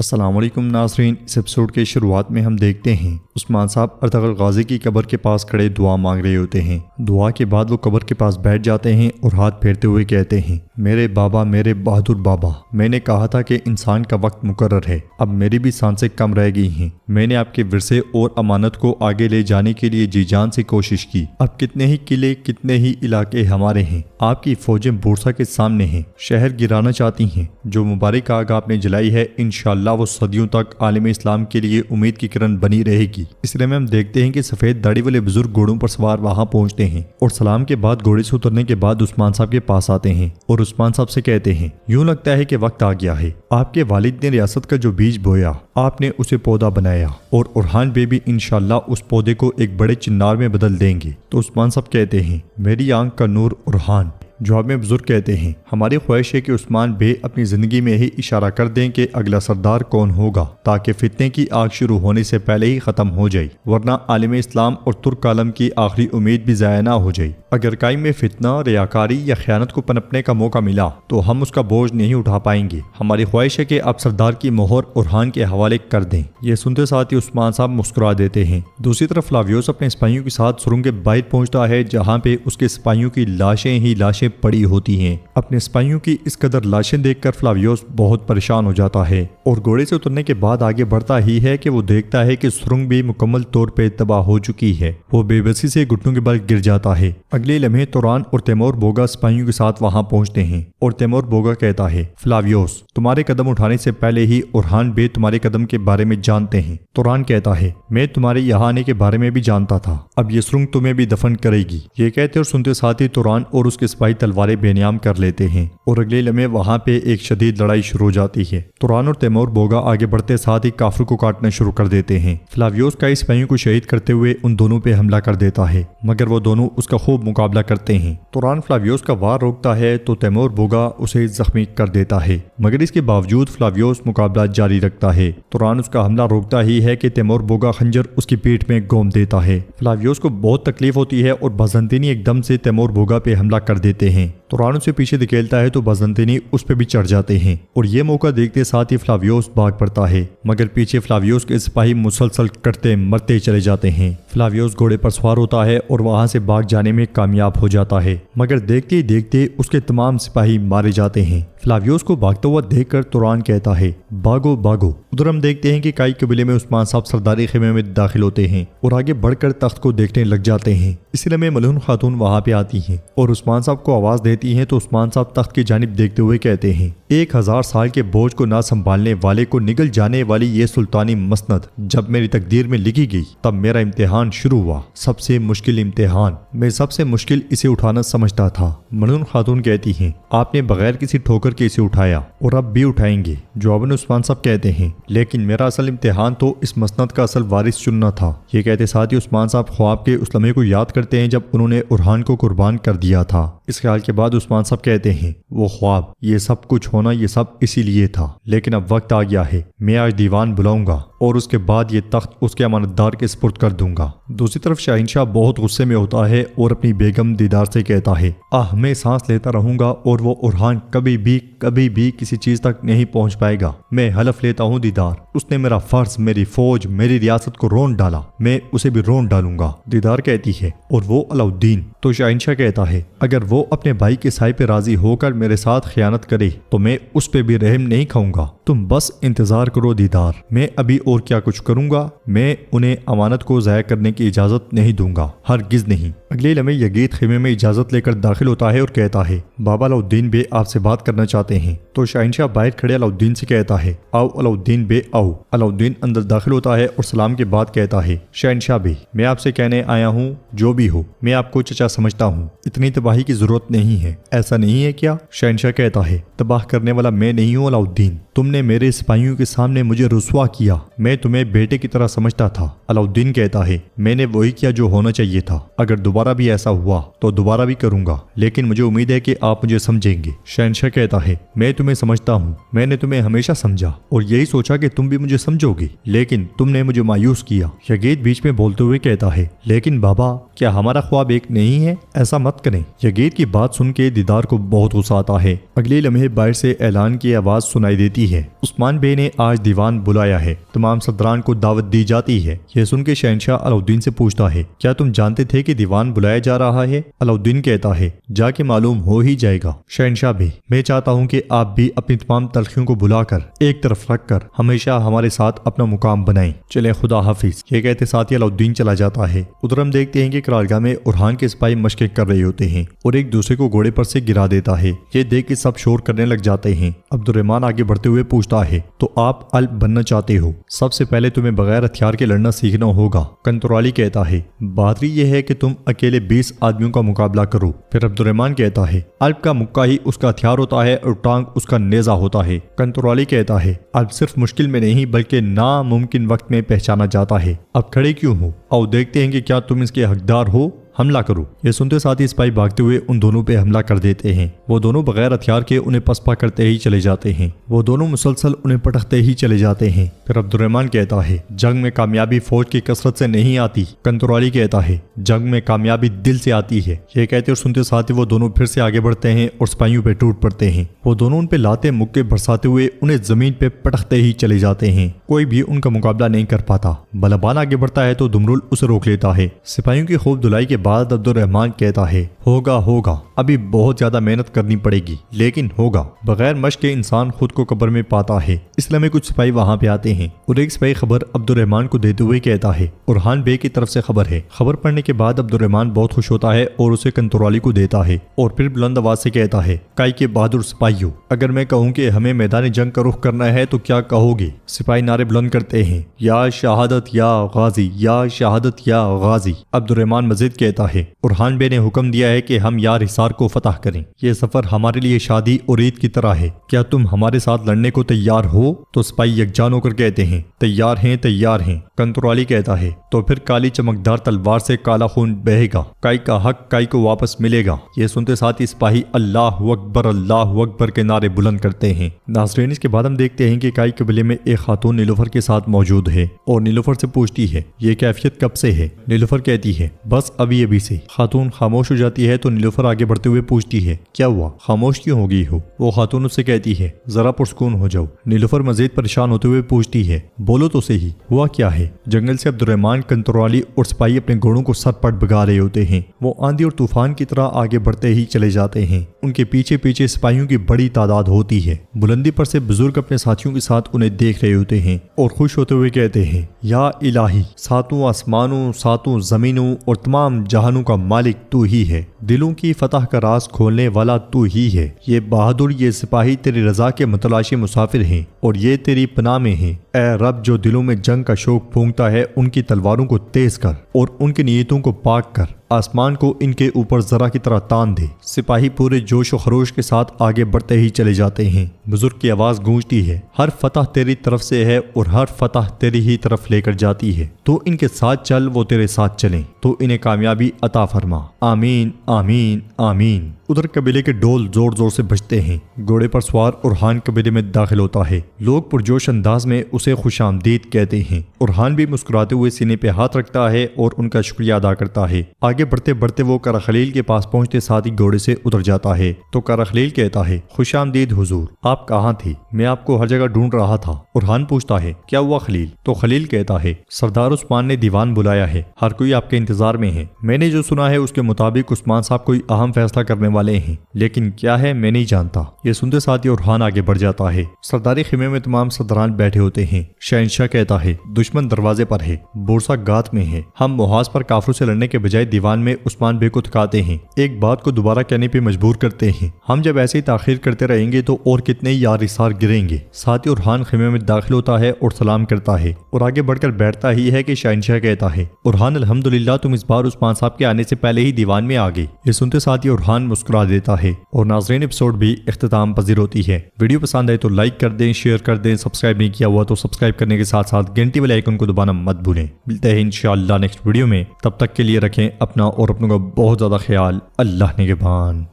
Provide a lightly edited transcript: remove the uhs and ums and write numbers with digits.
السلام علیکم ناظرین، اس ایپیسوڈ کے شروعات میں ہم دیکھتے ہیں عثمان صاحب ارطغرل غازی کی قبر کے پاس کھڑے دعا مانگ رہے ہوتے ہیں۔ دعا کے بعد وہ قبر کے پاس بیٹھ جاتے ہیں اور ہاتھ پھیرتے ہوئے کہتے ہیں، میرے بابا، میرے بہادر بابا، میں نے کہا تھا کہ انسان کا وقت مقرر ہے، اب میری بھی سانسیں کم رہ گئی ہیں۔ میں نے آپ کے ورثے اور امانت کو آگے لے جانے کے لیے جی جان سے کوشش کی۔ اب کتنے ہی قلعے، کتنے ہی علاقے ہمارے ہیں، آپ کی فوجیں بورسا کے سامنے ہیں، شہر گرانا چاہتی ہیں۔ جو مبارک آگ آپ نے جلائی ہے، انشاءاللہ وہ صدیوں تک عالم اسلام کے لیے امید کی کرن بنی رہے گی۔ اس لیے میں ہم دیکھتے ہیں کہ سفید داڑھی والے بزرگ گھوڑوں پر سوار وہاں پہنچتے ہیں اور سلام کے بعد گھوڑے سے اترنے کے بعد عثمان صاحب کے پاس آتے ہیں اور عثمان صاحب سے کہتے ہیں، یوں لگتا ہے کہ وقت آ گیا ہے۔ آپ کے والد نے ریاست کا جو بیج بویا، آپ نے اسے پودا بنایا اور اورحان بے بھی انشاءاللہ اس پودے کو ایک بڑے چنار میں بدل دیں گے۔ تو عثمان صاحب کہتے ہیں، میری آنکھ کا نور اورحان۔ جواب میں بزرگ کہتے ہیں، ہماری خواہش ہے کہ عثمان بے اپنی زندگی میں ہی اشارہ کر دیں کہ اگلا سردار کون ہوگا، تاکہ فتنے کی آگ شروع ہونے سے پہلے ہی ختم ہو جائے، ورنہ عالم اسلام اور ترک عالم کی آخری امید بھی ضائع نہ ہو جائے۔ اگر قائم میں فتنہ، ریاکاری یا خیانت کو پنپنے کا موقع ملا تو ہم اس کا بوجھ نہیں اٹھا پائیں گے۔ ہماری خواہش ہے کہ آپ سردار کی مہر اورحان کے حوالے کر دیں۔ یہ سنتے ساتھ ہی عثمان صاحب مسکرا دیتے ہیں۔ دوسری طرف فلاویوس اپنے سپاہیوں کے ساتھ سرنگ کے باہر پہنچتا ہے، جہاں پہ اس کے سپاہیوں کی لاشیں ہی لاشیں پڑی ہوتی ہیں۔ اپنے سپاہیوں کی اس قدر لاشیں دیکھ کر فلاویوس بہت پریشان ہو جاتا ہے اور گھوڑے سے اترنے کے بعد آگے بڑھتا ہی ہے کہ وہ دیکھتا ہے کہ سرنگ بھی مکمل طور پہ تباہ ہو چکی ہے۔ وہ بے بسی سے گھٹنوں کے بل گر جاتا ہے۔ اگلے لمحے توران اور تیمور بوگا سپاہیوں کے ساتھ وہاں پہنچتے ہیں اور تیمور بوگا کہتا ہے، فلاویوس، تمہارے قدم اٹھانے سے پہلے ہی اورحان بے تمہارے قدم کے بارے میں جانتے ہیں۔ توران کہتا ہے، میں تمہارے یہاں آنے کے بارے میں بھی جانتا تھا، اب یہ سرنگ تمہیں بھی دفن کرے گی۔ یہ کہتے اور سنتے ساتھ ہی توران اور اس کے سپاہی تلواریں بے نیام کر لیتے ہیں اور اگلے لمحے وہاں پہ ایک شدید لڑائی شروع ہو جاتی ہے۔ توران اور تیمور بوگا آگے بڑھتے ساتھ ہی کافر کو کاٹنا شروع کر دیتے ہیں۔ فلاویوس کئی سپاہیوں کو شہید کرتے ہوئے ان دونوں پہ حملہ کر دیتا ہے، مگر وہ دونوں اس کا خوب مقابلہ کرتے ہیں۔ توران فلاویوس کا وار روکتا ہے تو تیمور بوگا اسے زخمی کر دیتا ہے، مگر اس کے باوجود فلاویوس مقابلہ جاری رکھتا ہے۔ توران اس کا حملہ روکتا ہی ہے کہ تیمور بوگا خنجر اس کی پیٹھ میں گھوم دیتا ہے۔ فلاویوس کو بہت تکلیف ہوتی ہے اور بازنطینی ایک دم سے تیمور بوگا پہ حملہ کر دیتے ہیں۔ توران اسے پیچھے دھکیلتا ہے تو بازنطینی اس پہ بھی چڑھ جاتے ہیں اور یہ موقع دیکھتے ساتھ ہی فلاویوس بھاگ پڑتا ہے، مگر پیچھے فلاویوس کے سپاہی مسلسل کٹتے مرتے چلے جاتے ہیں۔ فلاویوس گھوڑے پر سوار ہوتا ہے اور وہاں سے بھاگ جانے میں کامیاب ہو جاتا ہے، مگر دیکھتے ہی دیکھتے اس کے تمام سپاہی مارے جاتے ہیں۔ فلاویوس کو بھاگتا ہوا دیکھ کر توران کہتا ہے، بھاگو بھاگو۔ ادھر ہم دیکھتے ہیں کہ کئی قبیلے میں عثمان صاحب سرداری خیمے میں داخل ہوتے ہیں اور آگے بڑھ کر تخت کو دیکھنے لگ جاتے ہیں۔ اسی لمحے ملعون خاتون وہاں پہ آتی ہیں اور عثمان صاحب کو آواز دیتی ہیں تو عثمان صاحب تخت کی جانب دیکھتے ہوئے کہتے ہیں، 1000 سال کے بوجھ کو نہ سنبھالنے والے کو نگل جانے والی یہ سلطانی مسند جب میری تقدیر میں لکھی گئی تب میرا امتحان شروع ہوا، سب سے مشکل امتحان۔ میں سب سے مشکل اسے اٹھانا سمجھتا تھا۔ ملعون خاتون کہتی ہیں، آپ نے بغیر کسی ٹھوکر کے اسے اٹھایا اور اب بھی اٹھائیں گے۔ جواباً عثمان صاحب کہتے ہیں، لیکن میرا اصل امتحان تو اس مسند کا اصل وارث چننا تھا۔ یہ کہتے ساتھ ہی عثمان صاحب خواب کے اس لمحے کو یاد کرتے ہیں جب انہوں نے اورحان کو قربان کر دیا تھا۔ اس خیال کے بعد عثمان صاحب کہتے ہیں، وہ خواب، یہ سب کچھ ہونا، یہ سب اسی لیے تھا، لیکن اب وقت آ گیا ہے۔ میں آج دیوان بلاؤں گا اور اس کے بعد یہ تخت اس کے امانت دار کے سپرد کر دوں گا۔ دوسری طرف شاہنشاہ بہت غصے میں ہوتا ہے اور اپنی بیگم دیدار سے کہتا ہے، میں سانس لیتا رہوں گا اور وہ اورحان کبھی بھی کسی چیز تک نہیں پہنچ پائے گا۔ میں حلف لیتا ہوں دیدار، اس نے میرا فرض، میری فوج، میری ریاست کو رون ڈالا، میں اسے بھی رون ڈالوں گا۔ دیدار کہتی ہے، اور وہ علاؤالدین؟ تو شاہنشاہ کہتا ہے، اگر وہ اپنے بھائی کے سائے پہ راضی ہو کر میرے ساتھ خیانت کرے تو میں اس پہ بھی رحم نہیں کھاؤں گا۔ تم بس انتظار کرو دیدار، میں ابھی اور کیا کچھ کروں گا۔ میں انہیں امانت کو ضائع کرنے کی اجازت نہیں دوں گا، ہرگز نہیں۔ اگلے لمحے یزید خیمے میں اجازت لے کر داخل ہوتا ہے اور کہتا ہے، بابا علاؤالدین بے آپ سے بات کرنا چاہتے ہیں۔ تو شاہنشاہ باہر کھڑے علاؤالدین سے کہتا ہے، آؤ علاؤالدین بے آؤ۔ علاؤالدین اندر داخل ہوتا ہے اور سلام کے بعد کہتا ہے، شاہنشاہ بے، میں آپ سے کہنے آیا ہوں، جو بھی ہو میں آپ کو چچا سمجھتا ہوں، اتنی تباہی کی ضرورت نہیں ہے۔ ایسا نہیں ہے کیا؟ شاہنشاہ کہتا ہے، تباہ کرنے والا میں نہیں ہوں علاؤالدین، تم نے میرے سپاہیوں کے سامنے مجھے رسوا کیا، میں تمہیں بیٹے کی طرح سمجھتا تھا۔ علاؤالدین کہتا ہے، میں نے وہی کیا جو ہونا چاہیے تھا، اگر دوبارہ بھی ایسا ہوا تو دوبارہ بھی کروں گا، لیکن مجھے امید ہے کہ آپ مجھے سمجھیں گے۔ شاہنشاہ کہتا ہے، میں تمہیں سمجھتا ہوں، میں نے تمہیں ہمیشہ سمجھا اور یہی سوچا کہ تم بھی مجھے سمجھو گے، لیکن تم نے مجھے مایوس کیا۔ یزید بیچ میں بولتے ہوئے کہتا ہے، لیکن بابا، کیا ہمارا خواب ایک نہیں ہے؟ ایسا مت کریں۔ یزید کی بات سن کے دیدار کو بہت غصہ آتا ہے۔ اگلے لمحے باہر سے اعلان کی آواز سنائی دیتی ہے، ہے۔ عثمان بے نے آج دیوان بلایا ہے، تمام صدران کو دعوت دی جاتی ہے۔ یہ سن کے شہنشاہ علاؤالدین سے پوچھتا ہے کیا تم جانتے تھے کہ دیوان بلایا جا رہا ہے؟ علاؤالدین کہتا ہے جا کے معلوم ہو ہی جائے گا۔ شہنشاہ بے میں چاہتا ہوں کہ آپ بھی اپنی تمام تلخیوں کو بلا کر ایک طرف رکھ کر ہمیشہ ہمارے ساتھ اپنا مقام بنائیں۔ چلے خدا حافظ۔ یہ کہتے ساتھ ہی علاؤالدین چلا جاتا ہے۔ ادھر ہم دیکھتے ہیں کہ قرارگاہ میں اورحان کے سپاہی مشقیں کر رہے ہوتے ہیں اور ایک دوسرے کو گھوڑے پر سے گرا دیتا ہے۔ یہ دیکھ کے سب شور کرنے لگ جاتے ہیں۔ عبد الرحمن آگے بڑھتے ہوئے پوچھتا ہے تو آپ الپ بننا چاہتے ہو؟ سب سے پہلے تمہیں بغیر ہتھیار کے لڑنا سیکھنا ہوگا۔ کنترالی کہتا ہے بہادری یہ ہے کہ تم اکیلے 20 آدمیوں کا مقابلہ کرو۔ پھر عبد الرحمن کہتا ہے الپ کا مکہ ہی اس کا ہتھیار ہوتا ہے اور ٹانگ اس کا نیزہ ہوتا ہے۔ کنترالی کہتا ہے الپ صرف مشکل میں نہیں بلکہ ناممکن وقت میں پہچانا جاتا ہے۔ اب کھڑے کیوں ہو؟ آؤ دیکھتے ہیں کہ کیا تم اس کے حقدار ہو۔ حملہ کرو۔ یہ سنتے ساتھ ہی سپاہی بھاگتے ہوئے ان دونوں پہ حملہ کر دیتے ہیں۔ وہ دونوں بغیر ہتھیار کے انہیں پسپا کرتے ہی چلے جاتے ہیں۔ وہ دونوں مسلسل انہیں پٹکتے ہی چلے جاتے ہیں۔ پھر عبد الرحمن کہتا ہے جنگ میں کامیابی فوج کی کثرت سے نہیں آتی۔ کنترالی کہتا ہے جنگ میں کامیابی دل سے آتی ہے۔ یہ کہتے اور سنتے ساتھ ہی وہ دونوں پھر سے آگے بڑھتے ہیں اور سپاہیوں پہ ٹوٹ پڑتے ہیں۔ وہ دونوں ان پہ لاتے مکے برساتے ہوئے انہیں زمین پہ پٹکتے ہی چلے جاتے ہیں۔ کوئی بھی ان کا مقابلہ نہیں کر پاتا۔ بلبان آگے بڑھتا ہے تو دمرل اسے روک لیتا ہے۔ سپاہیوں کی خوب دھلائی کے بعد عبد الرحمن کہتا ہے ہوگا ابھی بہت زیادہ محنت کرنی پڑے گی لیکن ہوگا۔ بغیر مشق کے انسان خود کو قبر میں پاتا ہے۔ اس لیے کچھ سپاہی وہاں پہ آتے ہیں اور ایک سپاہی خبر عبد الرحمن کو دیتے ہوئے کہتا ہے اورحان بے کی طرف سے خبر ہے۔ خبر پڑھنے کے بعد عبد الرحمن بہت خوش ہوتا ہے اور اسے کنترالی کو دیتا ہے اور پھر بلند آواز سے کہتا ہے کائی کے بہادر سپاہیوں اگر میں کہوں کہ ہمیں میدان جنگ کا رخ کرنا ہے تو کیا کہو گے؟ سپاہی نعرے بلند کرتے ہیں یا شہادت یا غازی یا شہادت یا غازی۔ عبد الرحمن مزید کہتا ہے اورحان بے نے حکم دیا ہے کہ ہم یار حصار کو فتح کریں۔ یہ سفر ہمارے لیے شادی اور عید کی طرح ہے، کیا تم ہمارے ساتھ لڑنے کو تیار ہو؟ تو سپاہی یکجان ہو کر کہتے ہیں تیار ہیں تیار ہیں۔ کنترالی کہتا ہے تو پھر کالی چمکدار تلوار سے کالا خون بہے گا، کائی کا حق کائی کو واپس ملے گا۔ یہ سنتے ساتھ ہی سپاہی اللہ اکبر کے نعرے بلند کرتے ہیں۔ ناظرین اس کے بعد ہم دیکھتے ہیں کہ کائی قبیلے میں ایک خاتون نیلوفر کے ساتھ موجود ہے اور نیلوفر سے پوچھتی ہے یہ کیفیت کب سے ہے؟ نیلوفر کہتی ہے بس ابھی سے۔ خاتون خاموش ہو جاتی ہے تو نیلوفر آگے بڑھتے ہوئے پوچھتی ہے کیا ہوا؟ خاموش کیوں ہو گئی ہو؟ وہ خاتون اس سے کہتی ہے ذرا پرسکون ہو جاؤ۔ نیلوفر مزید پریشان ہوتے ہوئے پوچھتی ہے بولو تو صحیح ہوا کیا ہے؟ جنگل سے عبد الرحمن کنترالی اور سپاہی اپنے گھوڑوں کو سر پٹ بگا رہے ہوتے ہیں۔ وہ آندھی اور طوفان کی طرح آگے بڑھتے ہی چلے جاتے ہیں۔ ان کے پیچھے پیچھے سپاہیوں کی بڑی تعداد ہوتی ہے۔ بلندی پر سے بزرگ اپنے ساتھیوں کے ساتھ انہیں دیکھ رہے ہوتے ہیں اور خوش ہوتے ہوئے کہتے ہیں یا الہی ساتوں آسمانوں ساتوں زمینوں اور تمام جہانوں کا مالک تو ہی ہے، دلوں کی فتح کا راز کھولنے والا تو ہی ہے۔ یہ بہادر یہ سپاہی تیری رضا کے متلاشی مسافر ہیں اور یہ تیری پناہ میں ہیں۔ اے رب جو دلوں میں جنگ کا شوق پھونکتا ہے ان کی تلواروں کو تیز کر اور ان کی نیتوں کو پاک کر، آسمان کو ان کے اوپر ذرا کی طرح تان دے۔ سپاہی پورے جوش و خروش کے ساتھ آگے بڑھتے ہی چلے جاتے ہیں۔ بزرگ کی آواز گونجتی ہے ہر فتح تیری طرف سے ہے اور ہر فتح تیری ہی طرف لے کر جاتی ہے، تو ان کے ساتھ چل وہ تیرے ساتھ چلیں، تو انہیں کامیابی عطا فرما، آمین آمین آمین۔ ادھر قبیلے کے ڈول زور زور سے بجتے ہیں۔ گھوڑے پر سوار اورحان قبیلے میں داخل ہوتا ہے۔ لوگ پرجوش انداز میں اسے خوش آمدید کہتے ہیں۔ اورحان بھی مسکراتے ہوئے سینے پہ ہاتھ رکھتا ہے اور ان کا شکریہ ادا کرتا ہے۔ آگے بڑھتے بڑھتے وہ کرخلیل کے پاس پہنچتے ساتھ ہی گھوڑے سے اتر جاتا ہے تو کرخلیل کہتا ہے خوش آمدید حضور، آپ کہاں تھے؟ میں آپ کو ہر جگہ ڈھونڈ رہا تھا۔ اورحان پوچھتا ہے کیا ہوا خلیل؟ تو خلیل کہتا ہے سردار عثمان نے دیوان بلایا ہے، ہر کوئی آپ کے انتظار میں ہے۔ میں نے جو سنا ہے اس کے مطابق عثمان صاحب کوئی اہم فیصلہ کرنے والے ہیں، لیکن کیا ہے میں نہیں جانتا۔ یہ سنتے ساتھ ہی اورحان آگے بڑھ جاتا ہے۔ سرداری خیمے میں تمام صدران بیٹھے ہوتے ہیں۔ شہنشاہ کہتا ہے دشمن دروازے پر ہے، بورسا گات میں ہے، ہم محاذ پر کافروں سے لڑنے کے بجائے دیوان میں عثمان بے کو تھکاتے ہیں، ایک بات کو دوبارہ کہنے پہ مجبور کرتے ہیں۔ ہم جب ایسے ہی تاخیر کرتے رہیں گے تو اور کتنے ہی یار حصار گریں گے۔ ساتھ ہی اورحان خیمے میں داخل ہوتا ہے اور سلام کرتا ہے اور آگے بڑھ کر بیٹھتا ہی ہے کہ شہنشاہ کہتا ہے اورحان الحمدللہ تم اس بار عثمان صاحب کے آنے سے پہلے ہی دیوان میں آ گئے۔ یہ سنتے ساتھ ہی اورحان مسکرا دیتا ہے اور ناظرین ایپیسوڈ بھی اختتام پذیر ہوتی ہے۔ ویڈیو پسند آئے تو لائک کر دیں، شیئر کر دیں، سبسکرائب نہیں کیا ہوا تو سبسکرائب کرنے کے ساتھ ساتھ گھنٹی والے آئیکن کو دبانا مت بھولیں۔ ملتے ہیں انشاءاللہ نیکسٹ ویڈیو میں، تب تک کے لیے رکھیں اپنا اور اپنوں کا بہت زیادہ خیال۔ اللہ نگہبان۔